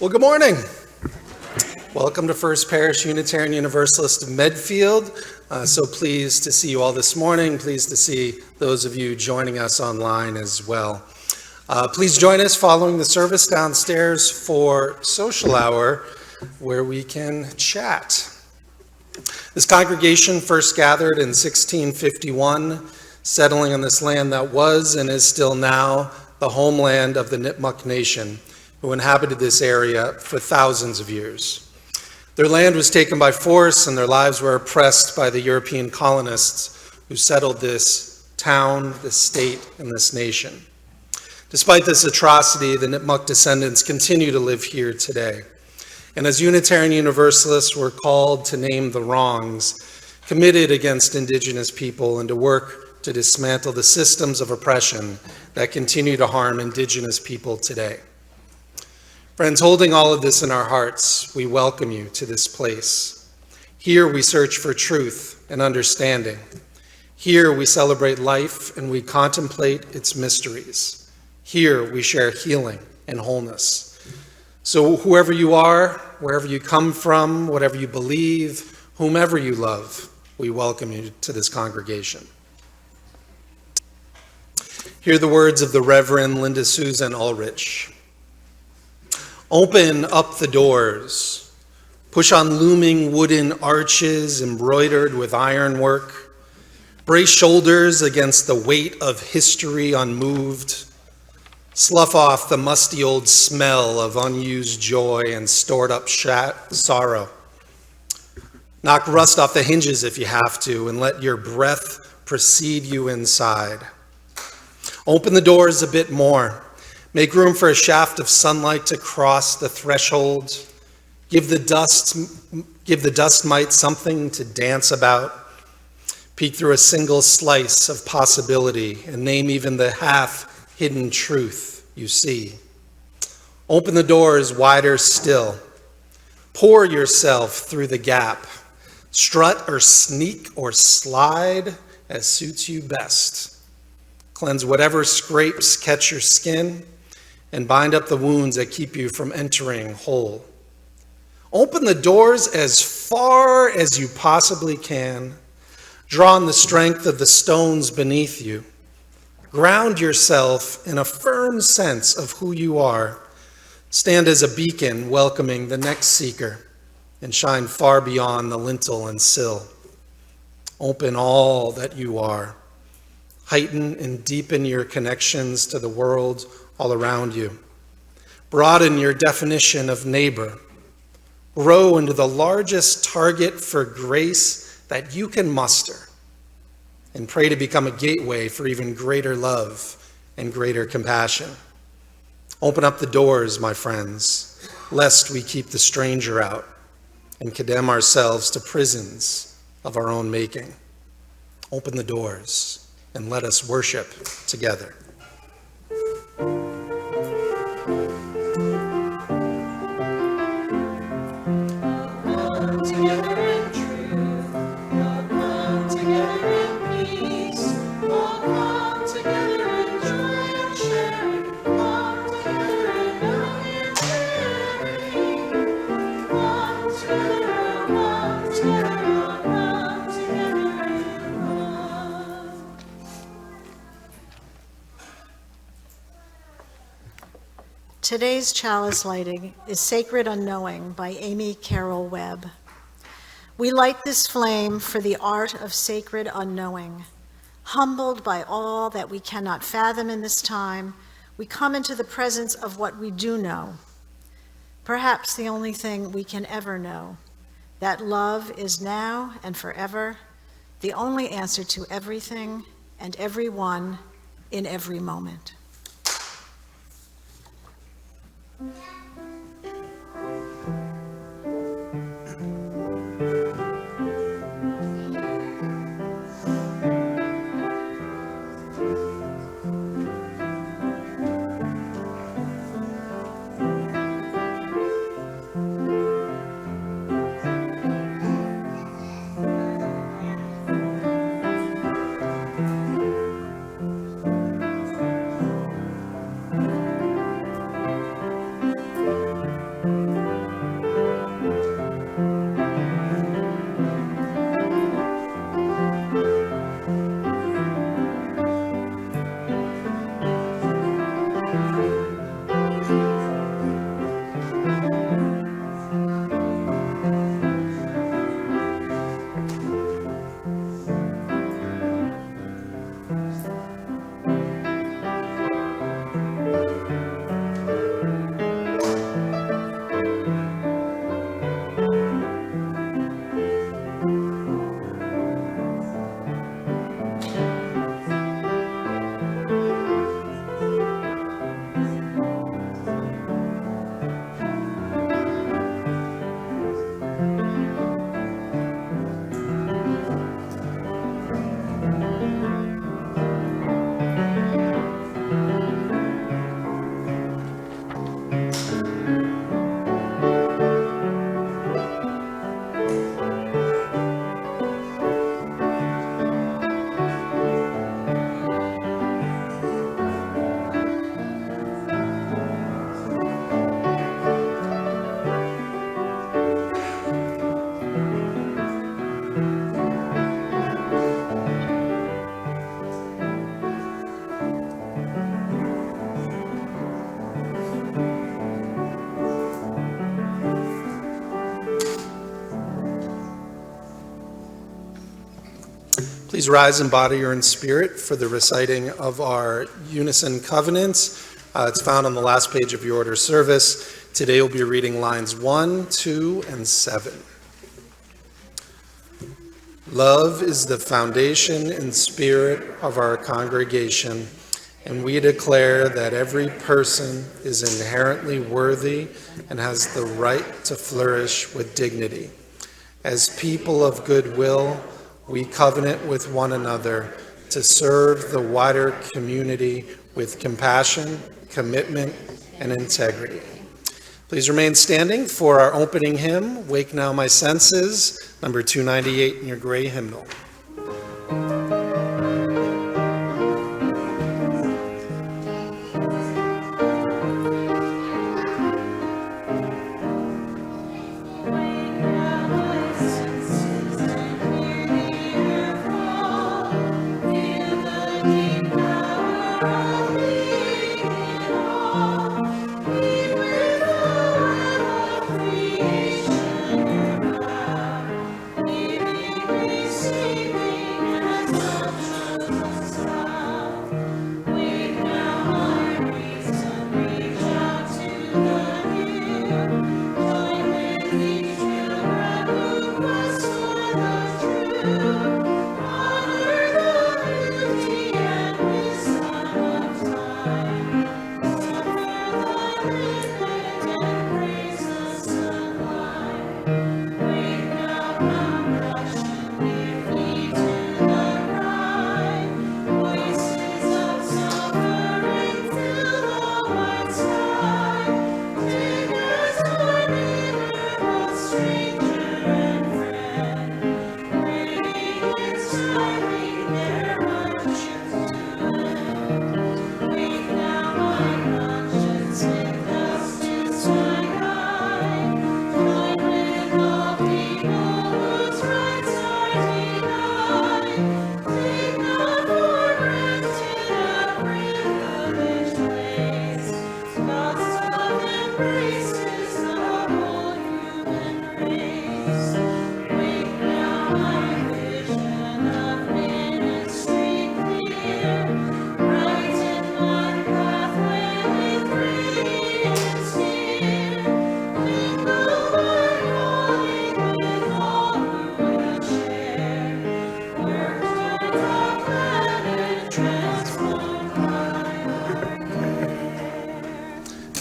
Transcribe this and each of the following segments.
Well, good morning. Welcome to First Parish Unitarian Universalist of Medfield. So pleased to see you all this morning. Pleased to see those of you joining us online as well. Please join us following the service downstairs for social hour where we can chat. This congregation first gathered in 1651, settling on this land that was and is still now the homeland of the Nipmuc Nation, who inhabited this area for thousands of years. Their land was taken by force and their lives were oppressed by the European colonists who settled this town, this state, and this nation. Despite this atrocity, the Nipmuc descendants continue to live here today. And as Unitarian Universalists, we're called to name the wrongs committed against Indigenous people and to work to dismantle the systems of oppression that continue to harm Indigenous people today. Friends, holding all of this in our hearts, we welcome you to this place. Here we search for truth and understanding. Here we celebrate life and we contemplate its mysteries. Here we share healing and wholeness. So whoever you are, wherever you come from, whatever you believe, whomever you love, we welcome you to this congregation. Hear the words of the Reverend Linda Susan Ulrich. Open up the doors, push on looming wooden arches embroidered with ironwork, brace shoulders against the weight of history unmoved, slough off the musty old smell of unused joy and stored up sorrow. Knock rust off the hinges if you have to, and let your breath precede you inside. Open the doors a bit more. Make room for a shaft of sunlight to cross the threshold. Give the dust mite something to dance about. Peek through a single slice of possibility and name even the half-hidden truth you see. Open the doors wider still. Pour yourself through the gap. Strut or sneak or slide as suits you best. Cleanse whatever scrapes catch your skin and bind up the wounds that keep you from entering whole. Open the doors as far as you possibly can. Draw on the strength of the stones beneath you. Ground yourself in a firm sense of who you are. Stand as a beacon welcoming the next seeker and shine far beyond the lintel and sill. Open all that you are. Heighten and deepen your connections to the world all around you. Broaden your definition of neighbor. Grow into the largest target for grace that you can muster. And pray to become a gateway for even greater love and greater compassion. Open up the doors, my friends, lest we keep the stranger out and condemn ourselves to prisons of our own making. Open the doors and let us worship together. Today's chalice lighting is Sacred Unknowing by Amy Carroll Webb. We light this flame for the art of sacred unknowing. Humbled by all that we cannot fathom in this time, we come into the presence of what we do know. Perhaps the only thing we can ever know, that love is now and forever, the only answer to everything and everyone in every moment. Please rise in body or in spirit for the reciting of our unison covenants. It's found on the last page of your order service. Today we'll be reading lines 1, 2, and 7. Love is the foundation and spirit of our congregation, and we declare that every person is inherently worthy and has the right to flourish with dignity. As people of goodwill, we covenant with one another to serve the wider community with compassion, commitment, and integrity. Please remain standing for our opening hymn, Wake Now My Senses, number 298 in your gray hymnal.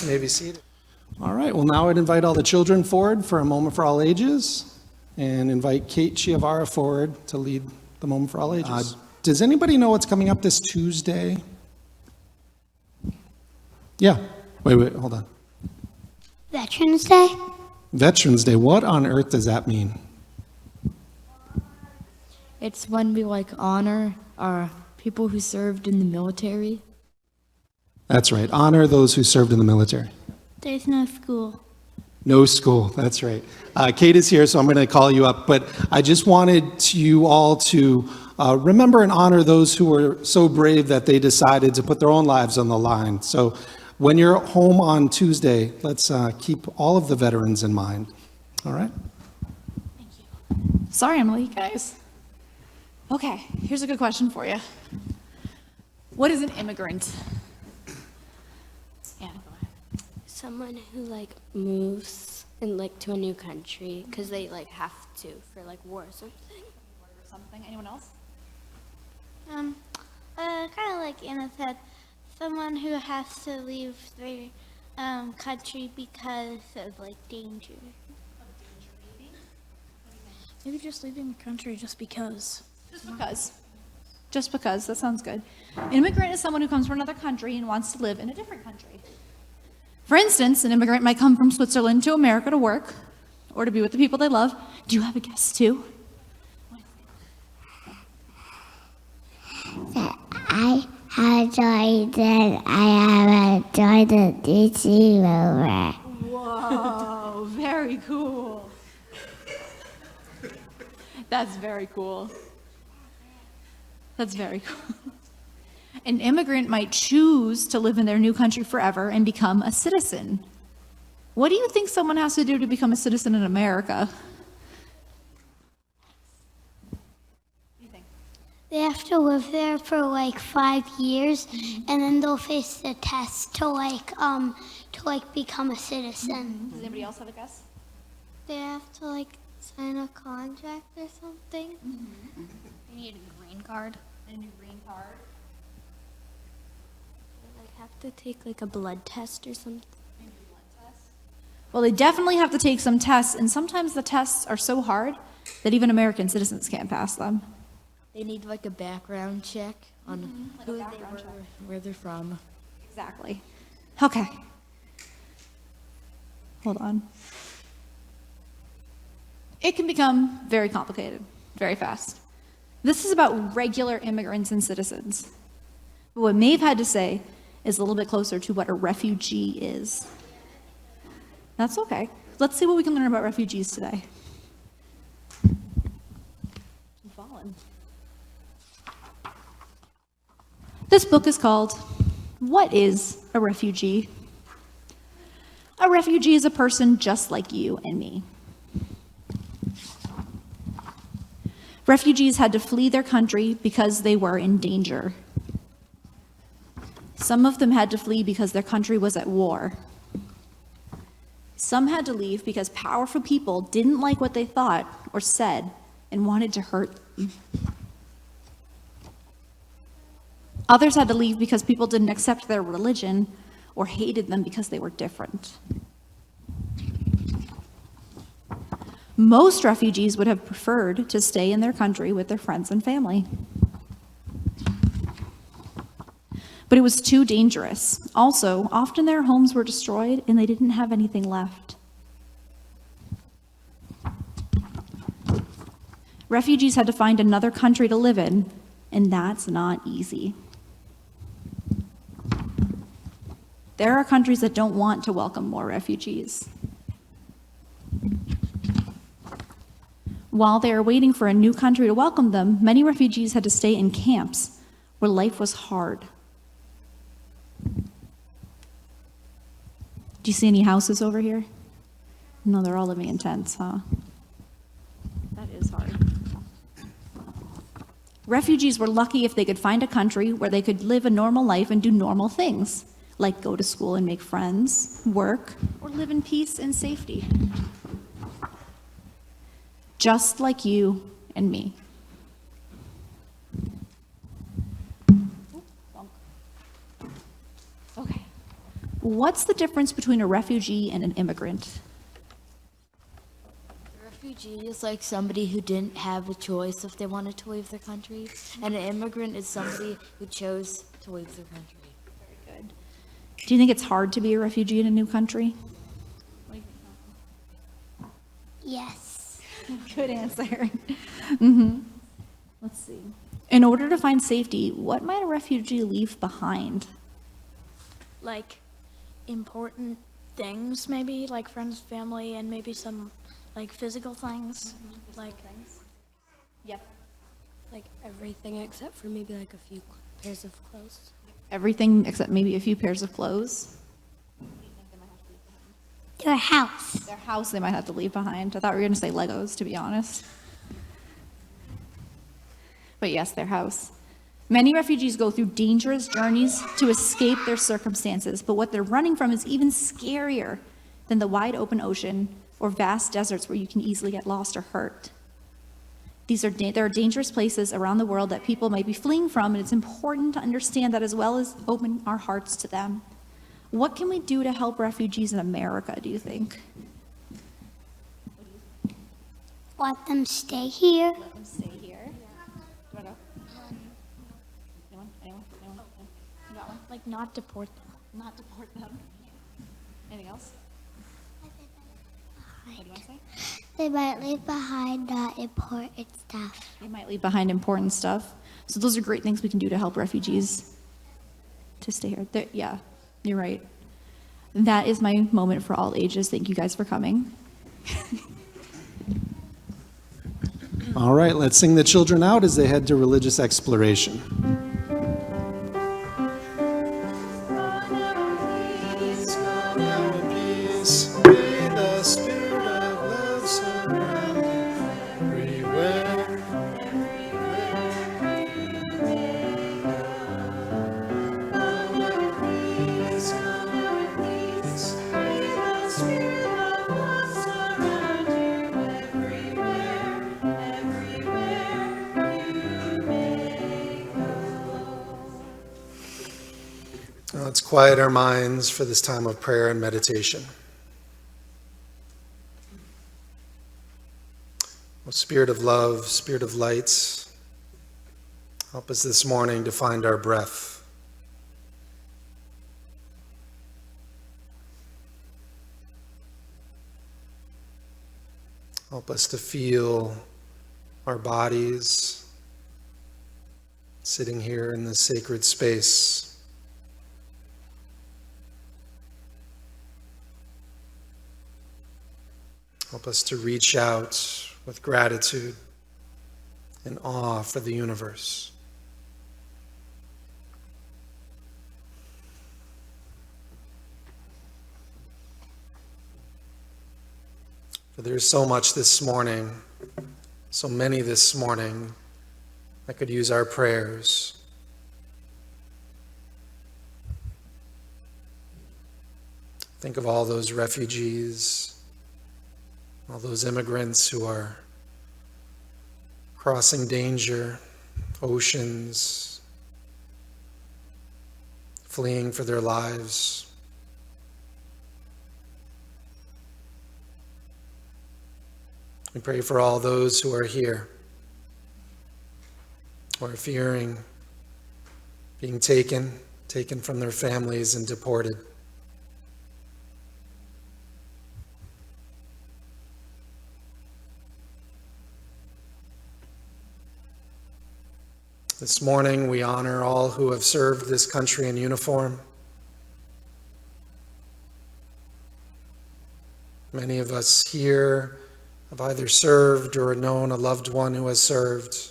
You may be seated. All right, well, now I'd invite all the children forward for a moment for all ages and invite Kate Chiavara forward to lead the moment for all ages. Does anybody know what's coming up this Tuesday? Yeah. Wait, hold on. Veterans Day? Veterans Day. What on earth does that mean? It's when we honor our people who served in the military. That's right. Honor those who served in the military. There's no school. No school. That's right. Kate is here, so I'm going to call you up. But I just wanted you all to remember and honor those who were so brave that they decided to put their own lives on the line. So when you're home on Tuesday, let's keep all of the veterans in mind. All right? Thank you. Sorry, I'm late, guys. Okay, here's a good question for you. What is an immigrant? Yeah, go ahead. Someone who moves in to a new country because they have to for war or something. Or something. Anyone else? Kind of like Anna said, someone who has to leave their country because of danger. Maybe just leaving the country just because. Just because. That sounds good. An immigrant is someone who comes from another country and wants to live in a different country. For instance, an immigrant might come from Switzerland to America to work or to be with the people they love. Do you have a guess too? I have enjoyed it. I have enjoyed the DC movie. Whoa, very cool. That's very cool. That's very cool. An immigrant might choose to live in their new country forever and become a citizen. What do you think someone has to do to become a citizen in America? They have to live there for like 5 years, and then they'll face the test to become a citizen. Does anybody else have a guess? They have to like sign a contract or something. You need a green card. A new green card. Like have to take like a blood test or something. Well, they definitely have to take some tests, and sometimes the tests are so hard that even American citizens can't pass them. They need like a background check on who they were, where they're from. Exactly. Okay. Hold on. It can become very complicated, very fast. This is about regular immigrants and citizens. But what Maeve had to say is a little bit closer to what a refugee is. That's okay. Let's see what we can learn about refugees today. I'm falling. This book is called, What is a Refugee? A refugee is a person just like you and me. Refugees had to flee their country because they were in danger. Some of them had to flee because their country was at war. Some had to leave because powerful people didn't like what they thought or said and wanted to hurt them. Others had to leave because people didn't accept their religion or hated them because they were different. Most refugees would have preferred to stay in their country with their friends and family. But it was too dangerous. Also, often their homes were destroyed and they didn't have anything left. Refugees had to find another country to live in, and that's not easy. There are countries that don't want to welcome more refugees. While they are waiting for a new country to welcome them, many refugees had to stay in camps where life was hard. Do you see any houses over here? No, they're all living in tents, huh? That is hard. Refugees were lucky if they could find a country where they could live a normal life and do normal things, like go to school and make friends, work, or live in peace and safety. Just like you and me. Okay. What's the difference between a refugee and an immigrant? A refugee is like somebody who didn't have a choice if they wanted to leave their country, and an immigrant is somebody who chose to leave their country. Very good. Do you think it's hard to be a refugee in a new country? Yes. Good answer. Let's see. In order to find safety, what might a refugee leave behind? Like important things, maybe like friends, family, and maybe some like physical things. Like Yep. Like everything except for maybe like a few pairs of clothes. Everything except maybe a few pairs of clothes. Their house. Their house they might have to leave behind. I thought we were going to say Legos, to be honest. But yes, their house. Many refugees go through dangerous journeys to escape their circumstances, but what they're running from is even scarier than the wide open ocean or vast deserts where you can easily get lost or hurt. There are dangerous places around the world that people might be fleeing from, and it's important to understand that as well as open our hearts to them. What can we do to help refugees in America, do you think? Let them stay here. Let them stay here. Do you want to go? Anyone? You got one? like not deport them. Not deport them. else? What do you want to say? They might leave behind not important stuff. They might leave behind important stuff. So those are great things we can do to help refugees to stay here. Yeah, you're right. That is my moment for all ages. Thank you guys for coming. All right, let's sing the children out as they head to religious exploration. May the spirit of love surround you everywhere. Let's quiet our minds for this time of prayer and meditation. Oh, Spirit of love, Spirit of lights, help us this morning to find our breath. Help us to feel our bodies sitting here in this sacred space. Help us to reach out with gratitude and awe for the universe. For there's so much this morning, so many this morning that could use our prayers. Think of all those refugees, all those immigrants who are crossing danger, oceans, fleeing for their lives. We pray for all those who are here, who are fearing being taken from their families and deported. This morning, we honor all who have served this country in uniform. Many of us here have either served or known a loved one who has served.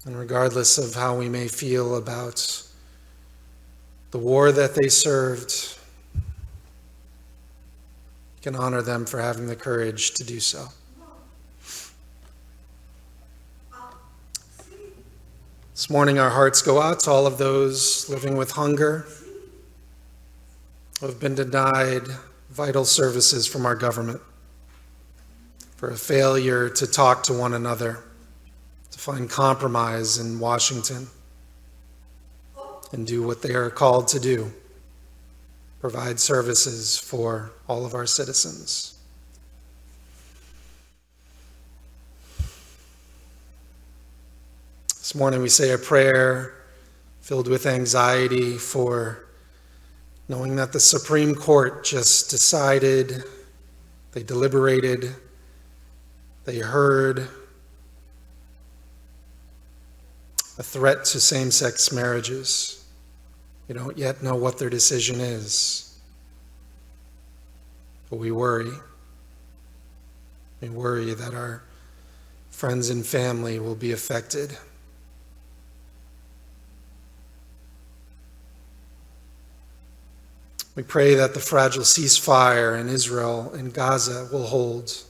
And regardless of how we may feel about the war that they served, we can honor them for having the courage to do so. This morning, our hearts go out to all of those living with hunger, who have been denied vital services from our government, for a failure to talk to one another, to find compromise in Washington, and do what they are called to do, provide services for all of our citizens. This morning we say a prayer filled with anxiety for knowing that the Supreme Court just decided, they deliberated, they heard a threat to same-sex marriages. We don't yet know what their decision is, but we worry. We worry that our friends and family will be affected. We pray that the fragile ceasefire in Israel and Gaza will hold,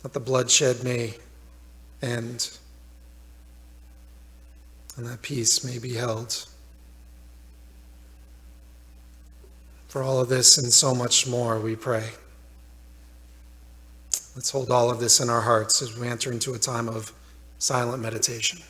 that the bloodshed may end, and that peace may be held. For all of this and so much more, we pray. Let's hold all of this in our hearts as we enter into a time of silent meditation.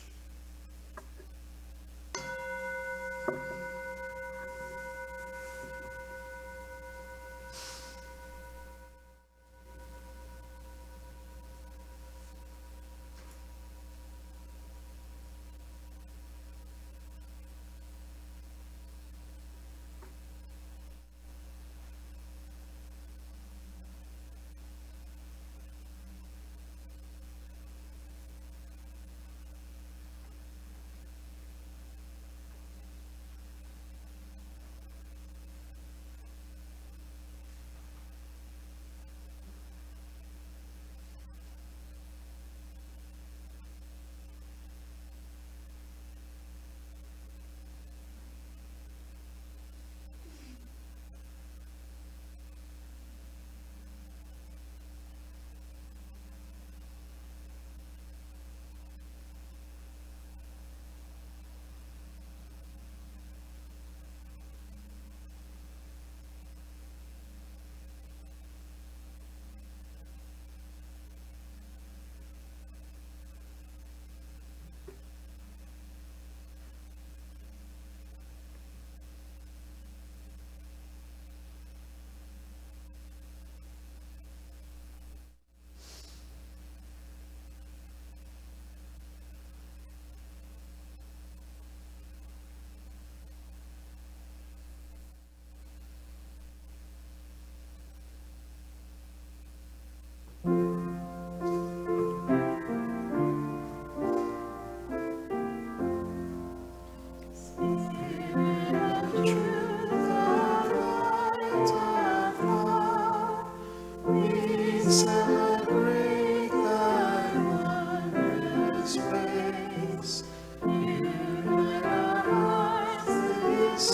Amen.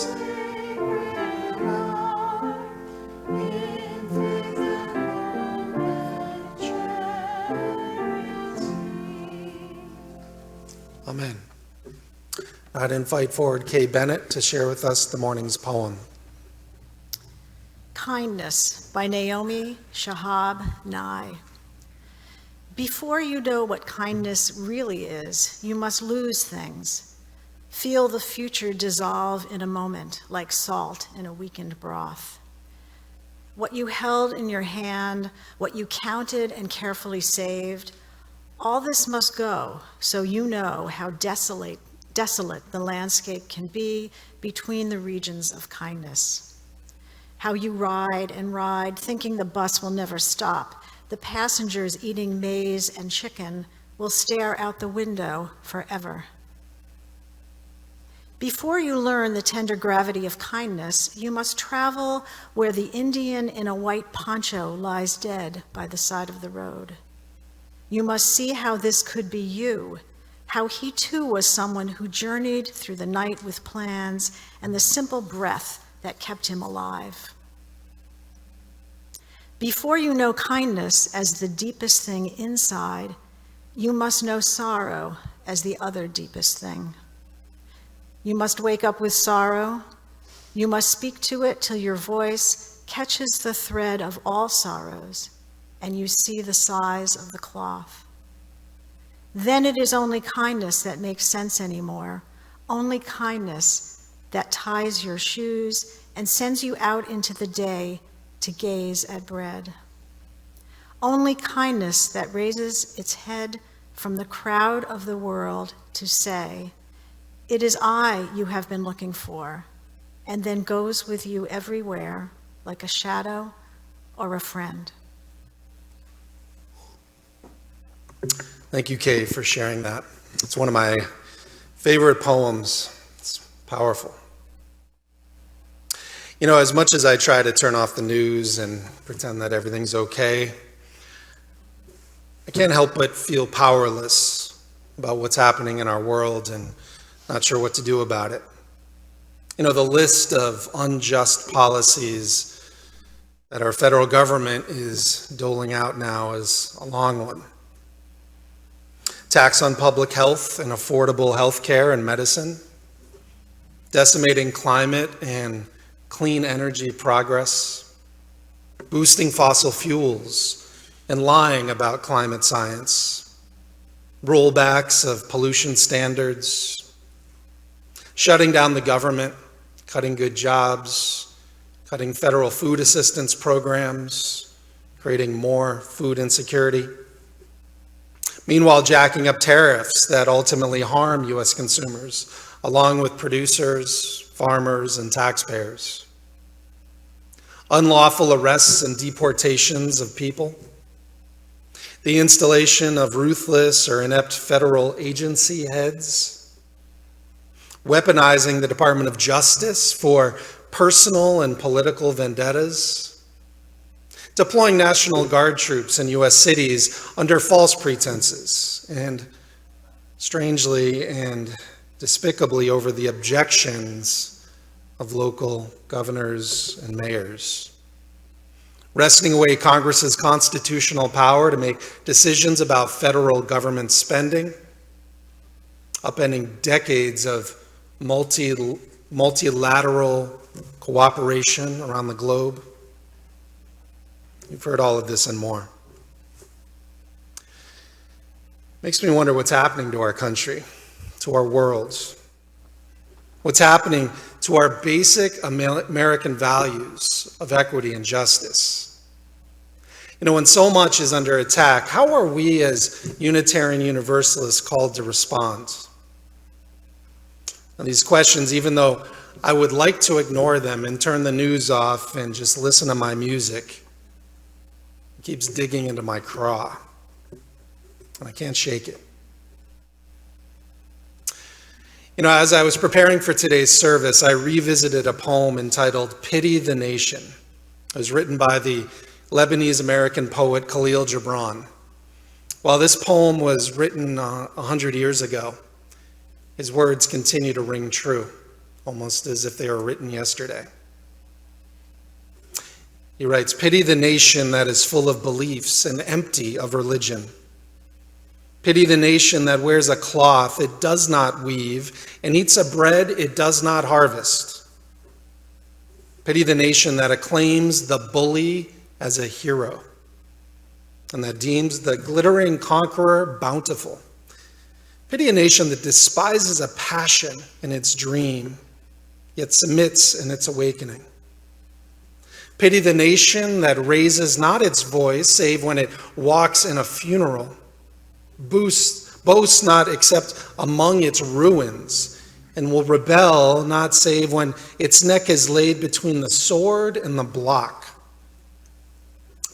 I'd invite forward Kay Bennett to share with us the morning's poem. Kindness by Naomi Shahab Nye. Before you know what kindness really is, you must lose things. Feel the future dissolve in a moment like salt in a weakened broth. What you held in your hand, what you counted and carefully saved, all this must go so you know how desolate the landscape can be between the regions of kindness. How you ride and ride, thinking the bus will never stop. The passengers eating maize and chicken will stare out the window forever. Before you learn the tender gravity of kindness, you must travel where the Indian in a white poncho lies dead by the side of the road. You must see how this could be you, how he too was someone who journeyed through the night with plans and the simple breath that kept him alive. Before you know kindness as the deepest thing inside, you must know sorrow as the other deepest thing. You must wake up with sorrow. You must speak to it till your voice catches the thread of all sorrows and you see the size of the cloth. Then it is only kindness that makes sense anymore, only kindness that ties your shoes and sends you out into the day to gaze at bread. Only kindness that raises its head from the crowd of the world to say, "It is I you have been looking for," and then goes with you everywhere like a shadow or a friend. Thank you, Kay, for sharing that. It's one of my favorite poems. It's powerful. You know, as much as I try to turn off the news and pretend that everything's okay, I can't help but feel powerless about what's happening in our world and not sure what to do about it. You know, the list of unjust policies that our federal government is doling out now is a long one. Tax on public health and affordable health care and medicine, decimating climate and clean energy progress, boosting fossil fuels and lying about climate science, rollbacks of pollution standards, shutting down the government, cutting good jobs, cutting federal food assistance programs, creating more food insecurity. Meanwhile, jacking up tariffs that ultimately harm U.S. consumers, along with producers, farmers, and taxpayers. Unlawful arrests and deportations of people. The installation of ruthless or inept federal agency heads. Weaponizing the Department of Justice for personal and political vendettas. Deploying National Guard troops in U.S. cities under false pretenses, and strangely and despicably over the objections of local governors and mayors. Wresting away Congress's constitutional power to make decisions about federal government spending, upending decades of multilateral cooperation around the globe. You've heard all of this and more. Makes me wonder what's happening to our country, to our world. What's happening to our basic American values of equity and justice. You know, when so much is under attack, how are we as Unitarian Universalists called to respond? Now, these questions, even though I would like to ignore them and turn the news off and just listen to my music, it keeps digging into my craw, and I can't shake it. You know, as I was preparing for today's service, I revisited a poem entitled "Pity the Nation." It was written by the Lebanese-American poet Khalil Gibran. While this poem was written 100 years ago, his words continue to ring true. almost as if they were written yesterday. He writes, "Pity the nation that is full of beliefs and empty of religion. Pity the nation that wears a cloth it does not weave and eats a bread it does not harvest. Pity the nation that acclaims the bully as a hero and that deems the glittering conqueror bountiful. Pity a nation that despises a passion in its dream, yet submits in its awakening. Pity the nation that raises not its voice, save when it walks in a funeral, boasts not except among its ruins, and will rebel not save when its neck is laid between the sword and the block.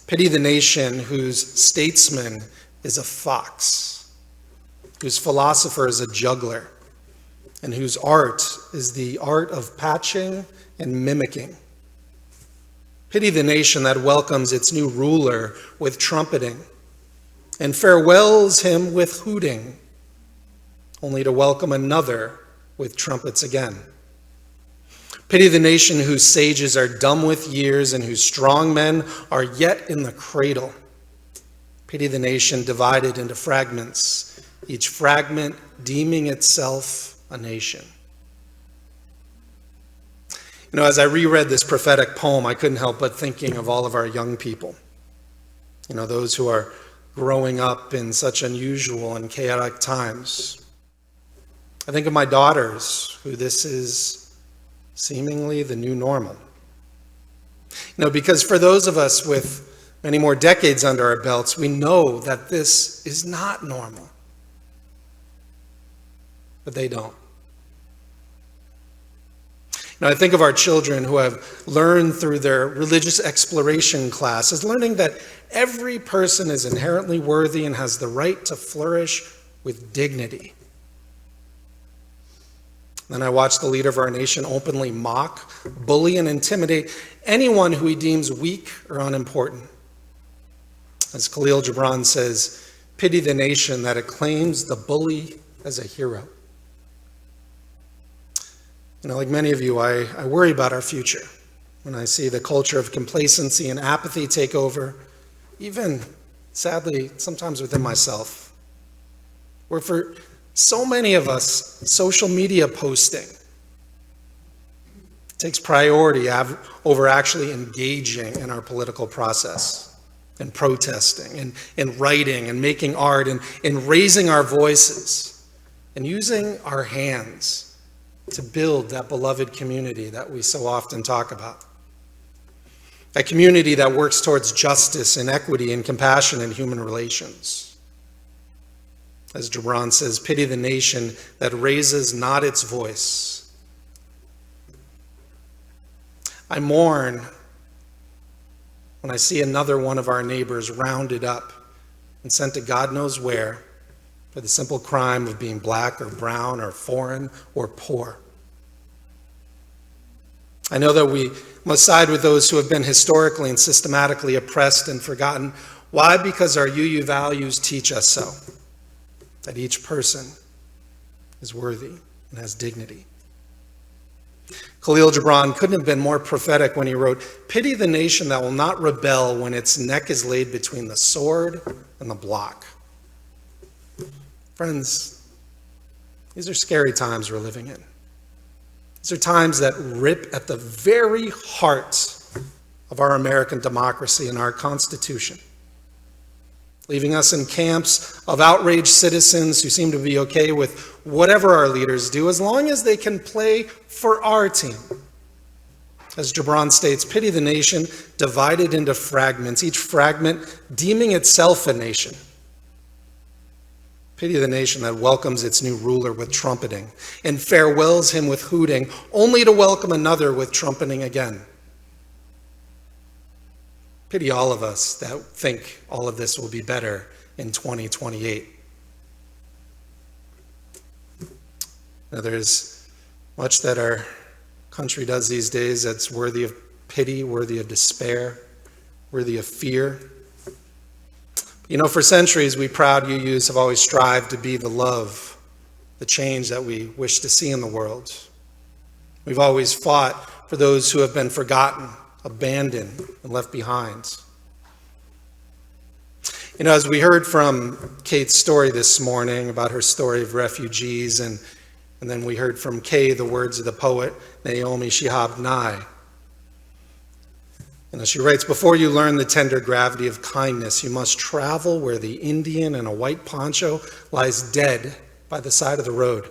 Pity the nation whose statesman is a fox, whose philosopher is a juggler, and whose art is the art of patching and mimicking. Pity the nation that welcomes its new ruler with trumpeting and farewells him with hooting, only to welcome another with trumpets again. Pity the nation whose sages are dumb with years and whose strong men are yet in the cradle. Pity the nation divided into fragments, each fragment deeming itself a nation." You know, as I reread this prophetic poem, I couldn't help but thinking of all of our young people. You know, those who are growing up in such unusual and chaotic times. I think of my daughters, who this is seemingly the new normal. You know, because for those of us with many more decades under our belts, we know that this is not normal. But they don't. Now, I think of our children who have learned through their religious exploration classes, learning that every person is inherently worthy and has the right to flourish with dignity. Then I watch the leader of our nation openly mock, bully, and intimidate anyone who he deems weak or unimportant. As Khalil Gibran says, "Pity the nation that acclaims the bully as a hero." You know, like many of you, I worry about our future when I see the culture of complacency and apathy take over, even, sadly, sometimes within myself, where for so many of us, social media posting takes priority over actually engaging in our political process and protesting and writing and making art and raising our voices and using our hands to build that beloved community that we so often talk about. A community that works towards justice and equity and compassion in human relations. As Gibran says, "Pity the nation that raises not its voice." I mourn when I see another one of our neighbors rounded up and sent to God knows where for the simple crime of being black or brown or foreign or poor. I know that we must side with those who have been historically and systematically oppressed and forgotten. Why? Because our UU values teach us so, that each person is worthy and has dignity. Khalil Gibran couldn't have been more prophetic when he wrote, "Pity the nation that will not rebel when its neck is laid between the sword and the block." Friends, these are scary times we're living in. These are times that rip at the very heart of our American democracy and our Constitution, leaving us in camps of outraged citizens who seem to be okay with whatever our leaders do as long as they can play for our team. As Gibran states, "Pity the nation divided into fragments, each fragment deeming itself a nation. Pity the nation that welcomes its new ruler with trumpeting and farewells him with hooting, only to welcome another with trumpeting again. Pity all of us that think all of this will be better in 2028. Now, there's much that our country does these days that's worthy of pity, worthy of despair, worthy of fear. You know, for centuries, we proud UUs have always strived to be the love, the change that we wish to see in the world. We've always fought for those who have been forgotten, abandoned, and left behind. You know, as we heard from Kate's story this morning about her story of refugees, and then we heard from Kay the words of the poet Naomi Shihab Nye. You know, she writes, "Before you learn the tender gravity of kindness, you must travel where the Indian in a white poncho lies dead by the side of the road."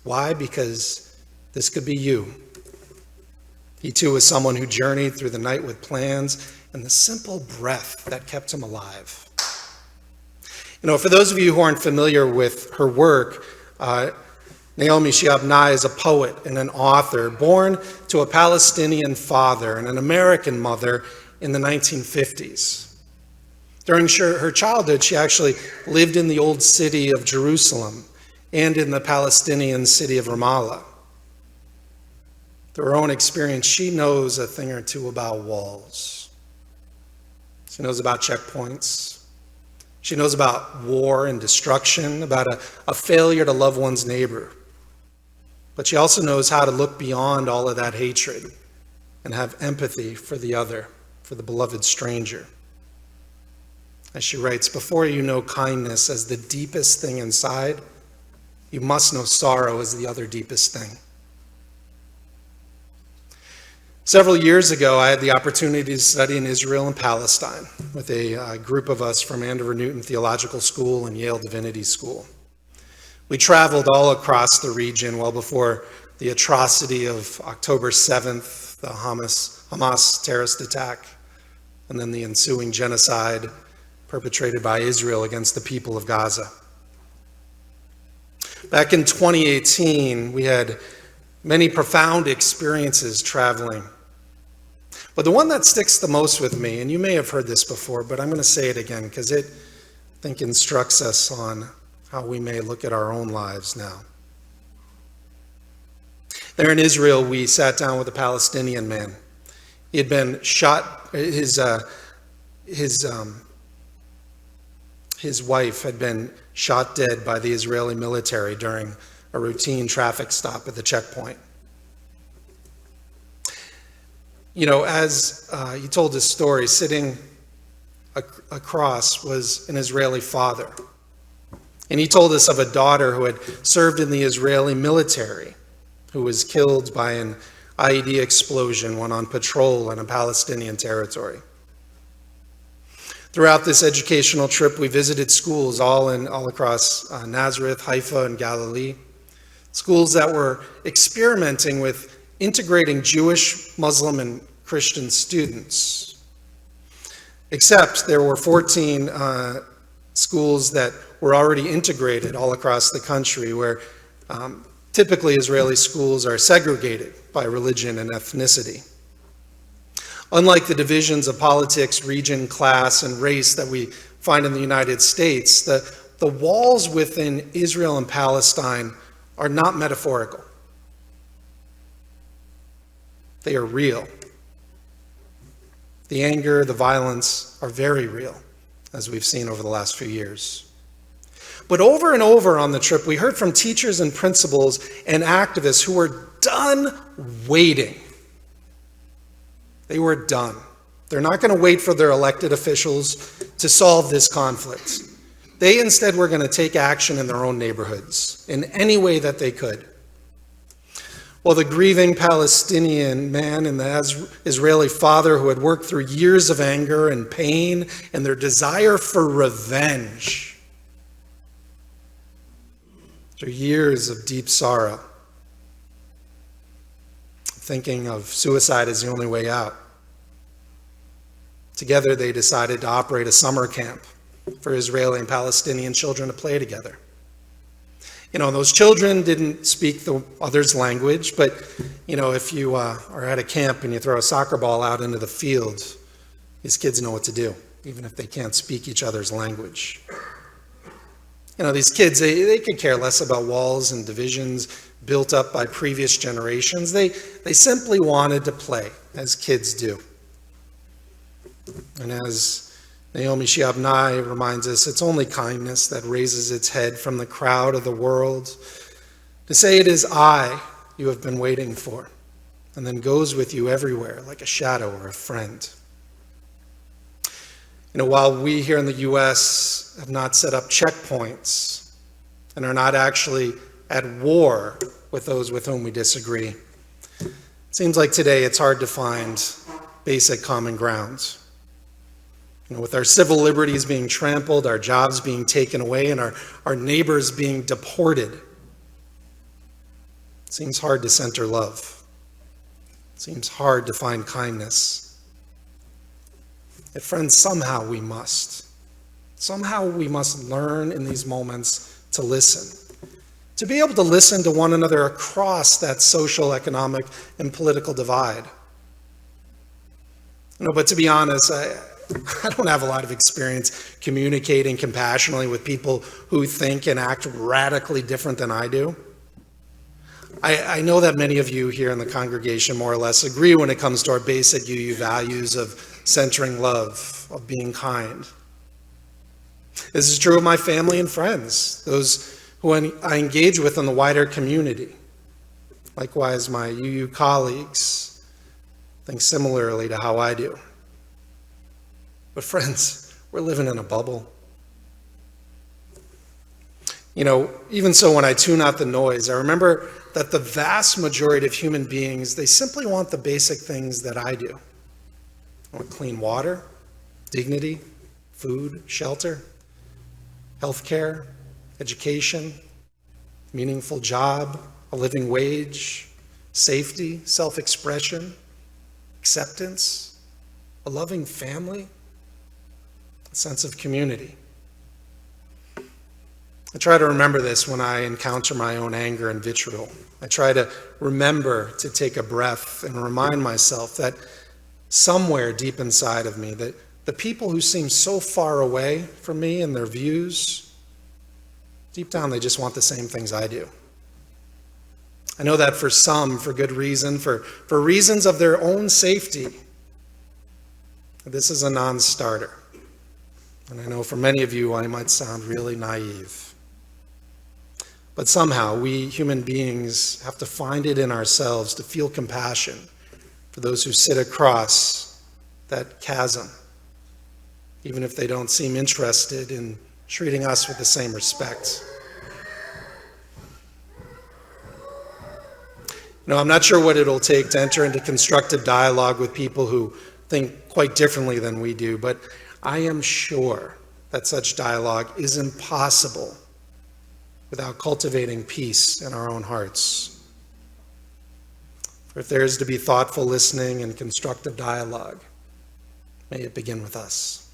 Why? Because this could be you. He too was someone who journeyed through the night with plans and the simple breath that kept him alive. You know, for those of you who aren't familiar with her work, Naomi Shihab Nye is a poet and an author born to a Palestinian father and an American mother in the 1950s. During her childhood, she actually lived in the old city of Jerusalem and in the Palestinian city of Ramallah. Through her own experience, she knows a thing or two about walls. She knows about checkpoints. She knows about war and destruction, about a failure to love one's neighbor. But she also knows how to look beyond all of that hatred and have empathy for the other, for the beloved stranger. As she writes, "Before you know kindness as the deepest thing inside, you must know sorrow as the other deepest thing." Several years ago, I had the opportunity to study in Israel and Palestine with a group of us from Andover Newton Theological School and Yale Divinity School. We traveled all across the region well before the atrocity of October 7th, the Hamas terrorist attack, and then the ensuing genocide perpetrated by Israel against the people of Gaza. Back in 2018, we had many profound experiences traveling. But the one that sticks the most with me, and you may have heard this before, but I'm going to say it again because it, I think, instructs us on how we may look at our own lives now. There in Israel, we sat down with a Palestinian man. He had been shot, his wife had been shot dead by the Israeli military during a routine traffic stop at the checkpoint. You know, as he told his story, sitting across was an Israeli father. And he told us of a daughter who had served in the Israeli military, who was killed by an IED explosion when on patrol in a Palestinian territory. Throughout this educational trip, we visited schools all across Nazareth, Haifa, and Galilee. Schools that were experimenting with integrating Jewish, Muslim, and Christian students. Except there were 14 schools that were already integrated all across the country, where typically Israeli schools are segregated by religion and ethnicity. Unlike the divisions of politics, region, class, and race that we find in the United States, the walls within Israel and Palestine are not metaphorical. They are real. The anger, the violence are very real, as we've seen over the last few years. But over and over on the trip, we heard from teachers and principals and activists who were done waiting. They were done. They're not going to wait for their elected officials to solve this conflict. They instead were going to take action in their own neighborhoods in any way that they could. Well, the grieving Palestinian man and the Israeli father who had worked through years of anger and pain and their desire for revenge, through years of deep sorrow, thinking of suicide as the only way out. Together, they decided to operate a summer camp for Israeli and Palestinian children to play together. You know, those children didn't speak the other's language, but, you know, if you are at a camp and you throw a soccer ball out into the field, these kids know what to do, even if they can't speak each other's language. You know, these kids, they could care less about walls and divisions built up by previous generations. They simply wanted to play, as kids do. And as Naomi Shihab Nye reminds us, it's only kindness that raises its head from the crowd of the world. To say it is I you have been waiting for, and then goes with you everywhere like a shadow or a friend. While we here in the U.S. have not set up checkpoints and are not actually at war with those with whom we disagree, it seems like today it's hard to find basic common ground. With our civil liberties being trampled, our jobs being taken away, and our neighbors being deported, it seems hard to center love. It seems hard to find kindness. Yet, friends, somehow we must learn in these moments to listen, to be able to listen to one another across that social, economic, and political divide. But to be honest, I don't have a lot of experience communicating compassionately with people who think and act radically different than I do. I know that many of you here in the congregation more or less agree when it comes to our basic UU values of centering love, of being kind. This is true of my family and friends, those who I engage with in the wider community. Likewise, my UU colleagues think similarly to how I do. But friends, we're living in a bubble. Even so, when I tune out the noise, I remember that the vast majority of human beings, they simply want the basic things that I do. I want clean water, dignity, food, shelter, healthcare, education, meaningful job, a living wage, safety, self-expression, acceptance, a loving family, a sense of community. I try to remember this when I encounter my own anger and vitriol. I try to remember to take a breath and remind myself that somewhere deep inside of me, that the people who seem so far away from me and their views, deep down they just want the same things I do. I know that for some, for good reason, for reasons of their own safety, this is a non-starter. And I know for many of you, I might sound really naive. But somehow, we human beings have to find it in ourselves to feel compassion for those who sit across that chasm, even if they don't seem interested in treating us with the same respect. I'm not sure what it'll take to enter into constructive dialogue with people who think quite differently than we do, but I am sure that such dialogue is impossible without cultivating peace in our own hearts. For if there is to be thoughtful listening and constructive dialogue, may it begin with us.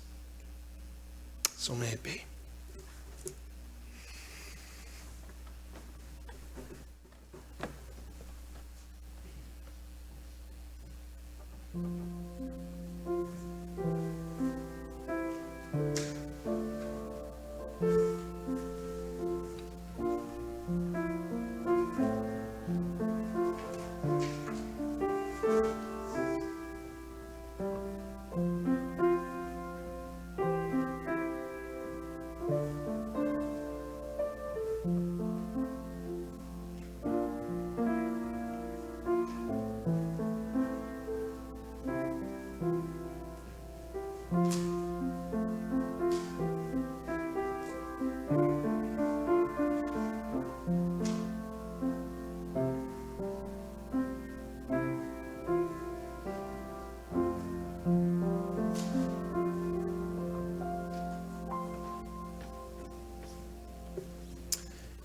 So may it be.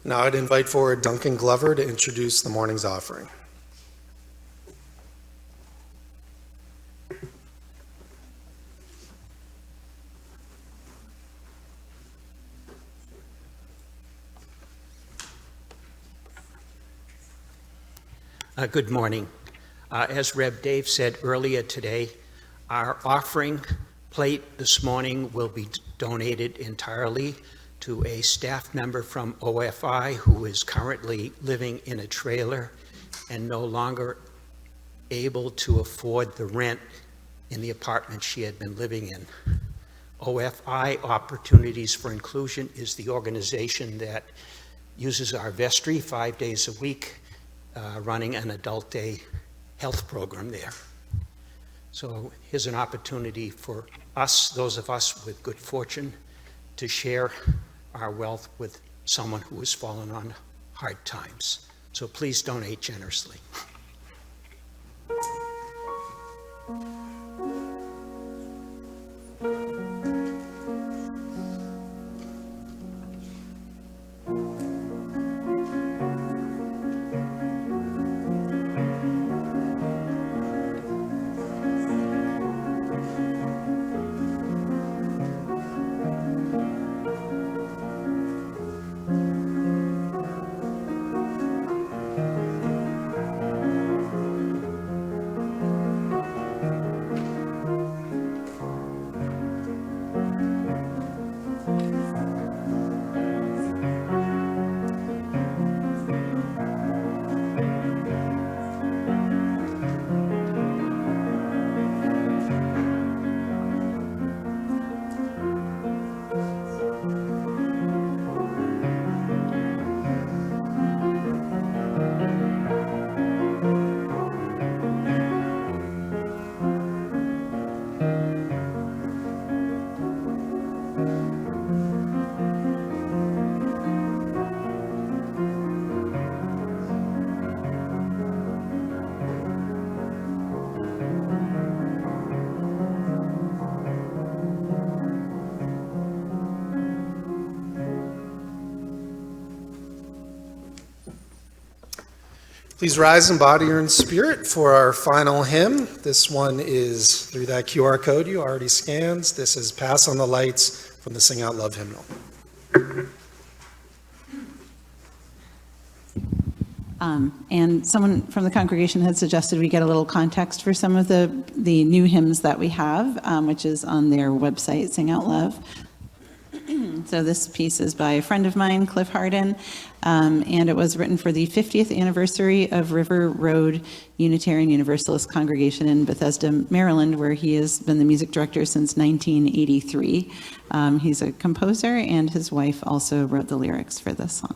Now I'd invite forward Duncan Glover to introduce the morning's offering. Good morning. As Rev Dave said earlier today, our offering plate this morning will be donated entirely to a staff member from OFI who is currently living in a trailer and no longer able to afford the rent in the apartment she had been living in. OFI, Opportunities for Inclusion, is the organization that uses our vestry 5 days a week running an adult day health program there. So here's an opportunity for us, those of us with good fortune, to share our wealth with someone who has fallen on hard times. So please donate generously. Please rise in body or in spirit for our final hymn. This one is through that QR code you already scanned. This is Pass on the Lights from the Sing Out Love hymnal. And someone from the congregation had suggested we get a little context for some of the new hymns that we have, which is on their website, Sing Out Love. So this piece is by a friend of mine, Cliff Harden, and it was written for the 50th anniversary of River Road Unitarian Universalist Congregation in Bethesda, Maryland, where he has been the music director since 1983. He's a composer, and his wife also wrote the lyrics for this song.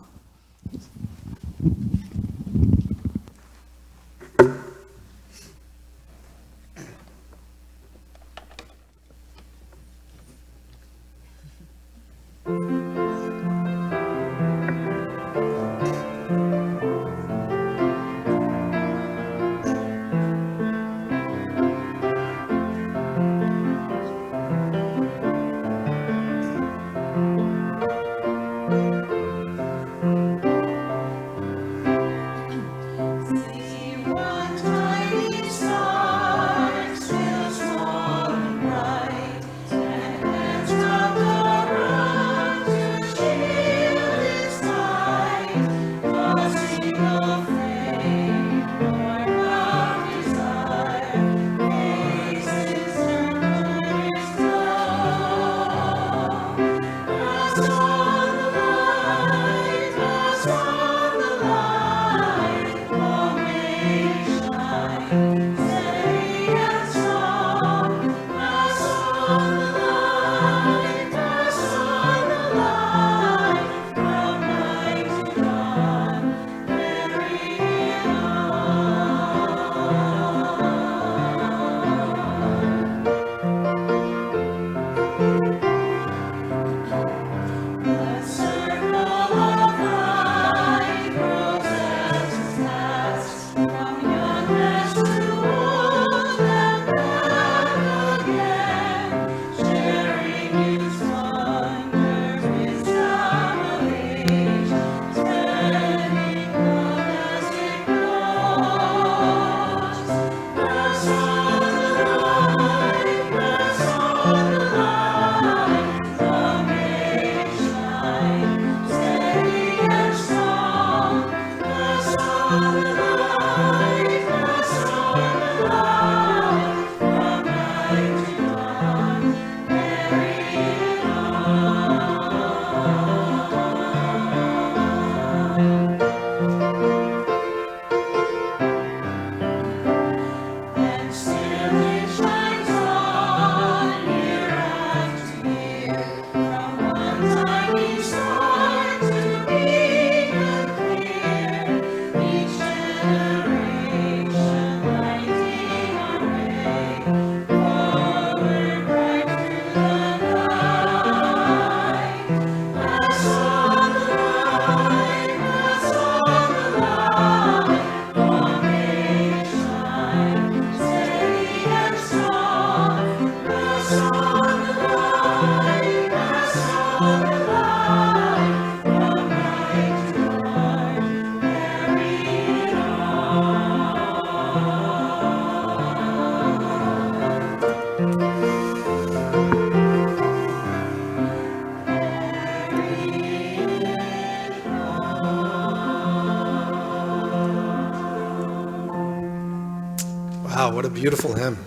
Wow, what a beautiful hymn.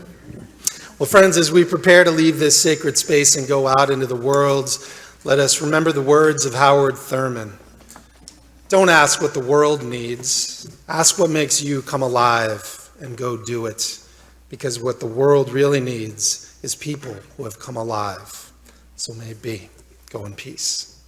Well, friends, as we prepare to leave this sacred space and go out into the world, let us remember the words of Howard Thurman. Don't ask what the world needs. Ask what makes you come alive and go do it. Because what the world really needs is people who have come alive. So may it be. Go in peace.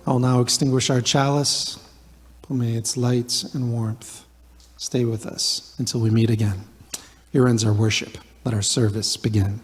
I'll now extinguish our chalice, but may its light and warmth stay with us until we meet again. Here ends our worship. Let our service begin.